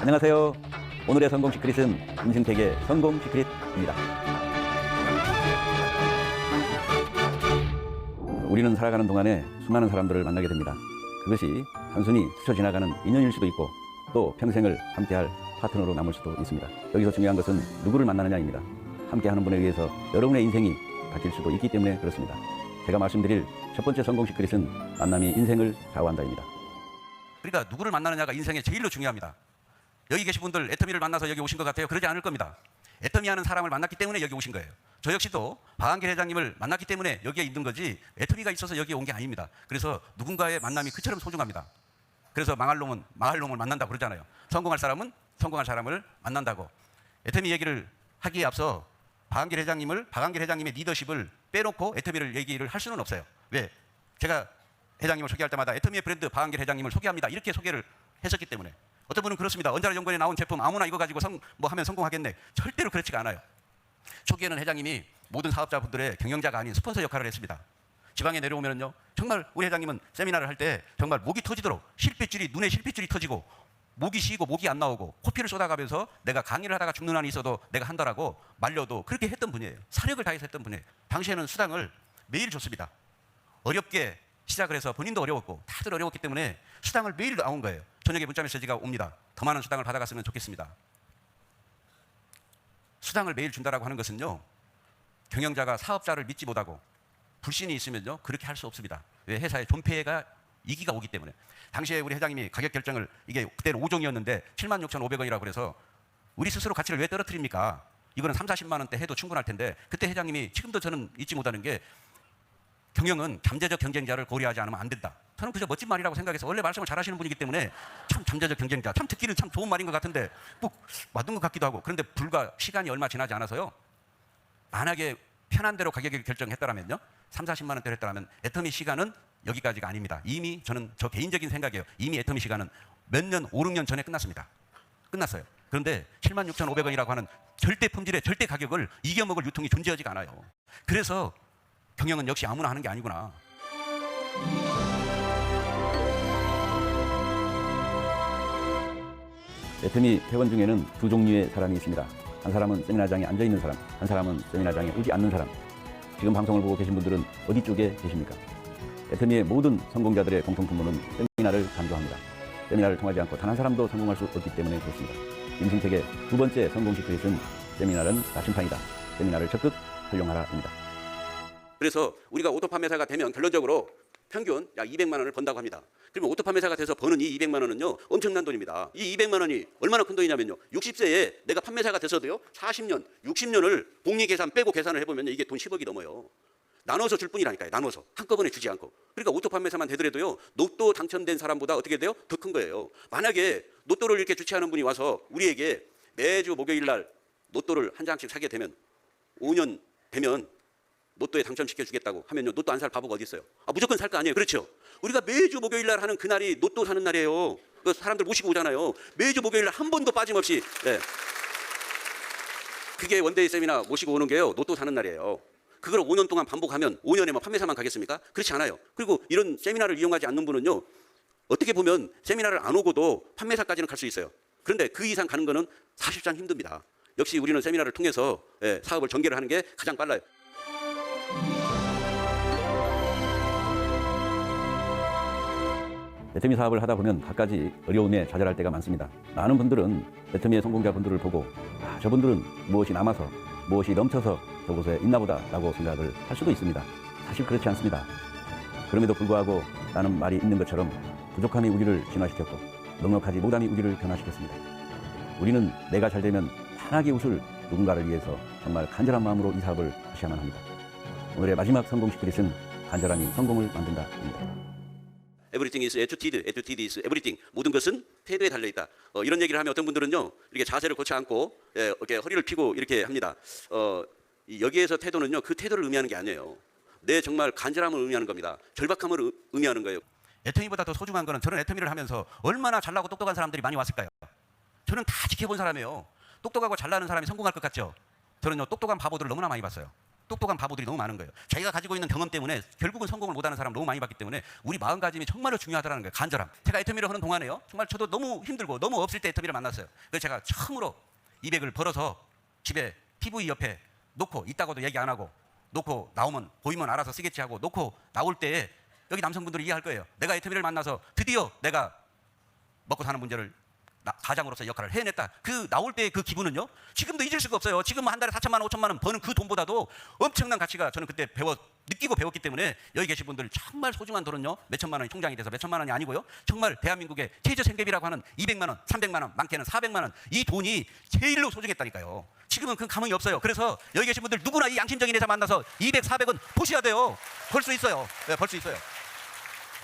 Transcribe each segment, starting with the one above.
안녕하세요. 오늘의 성공 시크릿은 임승택의 성공 시크릿입니다. 우리는 살아가는 동안에 수많은 사람들을 만나게 됩니다. 그것이 단순히 스쳐 지나가는 인연일 수도 있고 또 평생을 함께할 파트너로 남을 수도 있습니다. 여기서 중요한 것은 누구를 만나느냐입니다. 함께하는 분에 의해서 여러분의 인생이 바뀔 수도 있기 때문에 그렇습니다. 제가 말씀드릴 첫 번째 성공 시크릿은 만남이 인생을 좌우한다입니다. 그러니까 누구를 만나느냐가 인생의 제일로 중요합니다. 여기 계신 분들 애터미를 만나서 여기 오신 것 같아요? 그러지 않을 겁니다. 애터미 하는 사람을 만났기 때문에 여기 오신 거예요. 저 역시도 박한길 회장님을 만났기 때문에 여기에 있는 거지 애터미가 있어서 여기에 온 게 아닙니다. 그래서 누군가의 만남이 그처럼 소중합니다. 그래서 망할 놈은 망할 놈을 만난다고 그러잖아요. 성공할 사람은 성공할 사람을 만난다고. 애터미 얘기를 하기에 앞서 박한길 회장님의 리더십을 빼놓고 애터미를 얘기를 할 수는 없어요. 왜? 제가 회장님을 소개할 때마다 애터미의 브랜드 박한길 회장님을 소개합니다. 이렇게 소개를 했었기 때문에. 어떤 분은 그렇습니다. 원자력연구원에 나온 제품 아무나 이거 가지고 하면 성공하겠네. 절대로 그렇지가 않아요. 초기에는 회장님이 모든 사업자분들의 경영자가 아닌 스폰서 역할을 했습니다. 지방에 내려오면요, 정말 우리 회장님은 세미나를 할 때 정말 목이 터지도록 눈에 실핏줄이 터지고 목이 쉬고 목이 안 나오고 코피를 쏟아가면서 내가 강의를 하다가 죽는 한이 있어도 내가 한다라고 말려도 그렇게 했던 분이에요. 사력을 다해서 했던 분이에요. 당시에는 수당을 매일 줬습니다. 어렵게 시작을 해서 본인도 어려웠고 다들 어려웠기 때문에 수당을 매일 나온 거예요. 저녁에 문자 메시지가 옵니다. 더 많은 수당을 받아갔으면 좋겠습니다. 수당을 매일 준다라고 하는 것은요, 경영자가 사업자를 믿지 못하고 불신이 있으면요 그렇게 할 수 없습니다. 왜? 회사의 존폐가 이기가 오기 때문에. 당시에 우리 회장님이 가격 결정을, 이게 그때는 5종이었는데 76,500원이라고 그래서 우리 스스로 가치를 왜 떨어뜨립니까? 이거는 3, 40만 원대 해도 충분할 텐데, 그때 회장님이 지금도 저는 잊지 못하는 게, 경영은 잠재적 경쟁자를 고려하지 않으면 안 된다. 저는 그저 멋진 말이라고 생각해서, 원래 말씀을 잘하시는 분이기 때문에 참 잠재적 경쟁자, 참 듣기는 참 좋은 말인 것 같은데 꼭 맞는 것 같기도 하고. 그런데 불과 시간이 얼마 지나지 않아서요, 만약에 편한 대로 가격을 결정했더라면요, 3, 40만 원대로 했더라면 애터미 시간은 여기까지가 아닙니다. 이미 저는 저 개인적인 생각이에요. 이미 애터미 시간은 몇 년, 5, 6년 전에 끝났습니다. 끝났어요. 그런데 76,500원이라고 하는 절대 품질의 절대 가격을 이겨먹을 유통이 존재하지가 않아요. 그래서 경영은 역시 아무나 하는 게 아니구나. 애터미 회원 중에는 두 종류의 사람이 있습니다. 한 사람은 세미나장에 앉아있는 사람, 한 사람은 세미나장에 오지 않는 사람. 지금 방송을 보고 계신 분들은 어디 쪽에 계십니까? 애터미의 모든 성공자들의 공통분모는 세미나를 강조합니다. 세미나를 통하지 않고 단 한 사람도 성공할 수 없기 때문에 그렇습니다. 임승택의 두 번째 성공 시크릿은 세미나는 나침판이다. 세미나를 적극 활용하라입니다. 그래서 우리가 오토 판매사가 되면 결론적으로 평균 약 200만 원을 번다고 합니다. 그러면 오토 판매사가 돼서 버는 이 200만 원은요, 엄청난 돈입니다. 이 200만 원이 얼마나 큰 돈이냐면요, 60세에 내가 판매사가 돼서도요 40년, 60년을 복리 계산 빼고 계산을 해보면 이게 돈 10억이 넘어요. 나눠서 줄 뿐이라니까요. 나눠서. 한꺼번에 주지 않고. 그러니까 오토 판매사만 되더라도요, 로또 당첨된 사람보다 어떻게 돼요? 더 큰 거예요. 만약에 로또를 이렇게 주최하는 분이 와서 우리에게 매주 목요일 날 로또를 한 장씩 사게 되면 5년 되면 로또에 당첨시켜주겠다고 하면요, 로또 안 살 바보가 어디 있어요? 무조건 살 거 아니에요. 그렇죠? 우리가 매주 목요일 날 하는 그날이 로또 사는 날이에요. 그 사람들 모시고 오잖아요. 매주 목요일 날 한 번도 빠짐없이. 네. 그게 원데이 세미나 모시고 오는 게요, 로또 사는 날이에요. 그걸 5년 동안 반복하면 5년에 뭐 판매사만 가겠습니까? 그렇지 않아요. 그리고 이런 세미나를 이용하지 않는 분은요, 어떻게 보면 세미나를 안 오고도 판매사까지는 갈 수 있어요. 그런데 그 이상 가는 거는 사실상 힘듭니다. 역시 우리는 세미나를 통해서 사업을 전개를 하는 게 가장 빨라요. 애터미 사업을 하다 보면 갖가지 어려움에 좌절할 때가 많습니다. 많은 분들은 애터미의 성공자분들을 보고 저분들은 무엇이 남아서 무엇이 넘쳐서 저곳에 있나 보다라고 생각을 할 수도 있습니다. 사실 그렇지 않습니다. 그럼에도 불구하고 라는 말이 있는 것처럼 부족함이 우리를 진화시켰고 넉넉하지 못함이 우리를 변화시켰습니다. 우리는 내가 잘 되면 편하게 웃을 누군가를 위해서 정말 간절한 마음으로 이 사업을 하셔야만 합니다. 오늘의 마지막 성공 시크릿은 간절함이 성공을 만든다입니다. Everything is attitude, attitude is everything. 모든 것은 태도에 달려있다. 이런 얘기를 하면 어떤 분들은요, 이렇게 자세를 고쳐 앉고 이렇게 허리를 펴고 이렇게 합니다. 여기에서 태도는요, 그 태도를 의미하는 게 아니에요. 내 정말 간절함을 의미하는 겁니다. 절박함을 의미하는 거예요. 애터미보다 더 소중한 거는, 저는 애터미를 하면서 얼마나 잘나고 똑똑한 사람들이 많이 왔을까요? 저는 다 지켜본 사람이에요. 똑똑하고 잘나는 사람이 성공할 것 같죠? 저는요, 똑똑한 바보들을 너무나 많이 봤어요. 똑똑한 바보들이 너무 많은 거예요. 자기가 가지고 있는 경험 때문에 결국은 성공을 못하는 사람 너무 많이 봤기 때문에 우리 마음가짐이 정말로 중요하다는 거예요. 간절함. 제가 애터미를 하는 동안에요. 정말 저도 너무 힘들고 너무 없을 때 애터미를 만났어요. 그래서 제가 처음으로 200을 벌어서 집에 TV 옆에 놓고 있다고도 얘기 안 하고 놓고 나오면 보이면 알아서 쓰겠지 하고 놓고 나올 때 여기 남성분들이 이해할 거예요. 내가 애터미를 만나서 드디어 내가 먹고 사는 문제를 가장으로서 역할을 해냈다. 그 나올 때 그 기분은요. 지금도 잊을 수가 없어요. 지금 한 달에 4천만 원, 5천만 원 버는 그 돈보다도 엄청난 가치가 저는 그때 느끼고 배웠기 때문에 여기 계신 분들 정말 소중한 돈은요. 몇천만 원이 총장이 돼서 몇천만 원이 아니고요. 정말 대한민국의 최저생계비라고 하는 200만 원, 300만 원, 많게는 400만 원 이 돈이 제일로 소중했다니까요. 지금은 그 감흥이 없어요. 그래서 여기 계신 분들 누구나 이 양심적인 회사 만나서 200, 400은 보셔야 돼요. 벌 수 있어요. 네, 벌 수 있어요.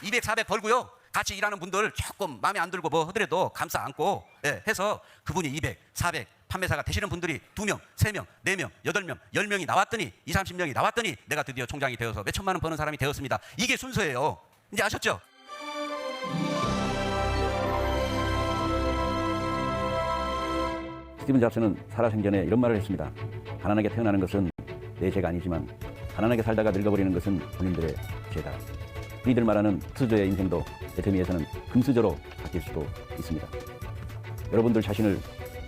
200, 400 벌고요. 같이 일하는 분들 조금 마음에 안 들고 뭐 하더라도 감싸 안고 해서 그분이 200, 400 판매사가 되시는 분들이 2명, 3명, 4명, 8명, 10명이 나왔더니 20, 30명이 나왔더니 내가 드디어 총장이 되어서 몇 천만 원 버는 사람이 되었습니다. 이게 순서예요. 이제 아셨죠? 스티븐 잡스는 살아생전에 이런 말을 했습니다. 가난하게 태어나는 것은 내 죄가 아니지만 가난하게 살다가 늙어버리는 것은 본인들의 죄다. 우리들 말하는 투수저의 인생도 애터미에서는 금수저로 바뀔 수도 있습니다. 여러분들 자신을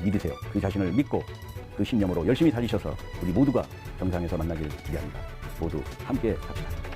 믿으세요. 그 자신을 믿고 그 신념으로 열심히 달리셔서 우리 모두가 정상에서 만나길 기대합니다. 모두 함께 합시다.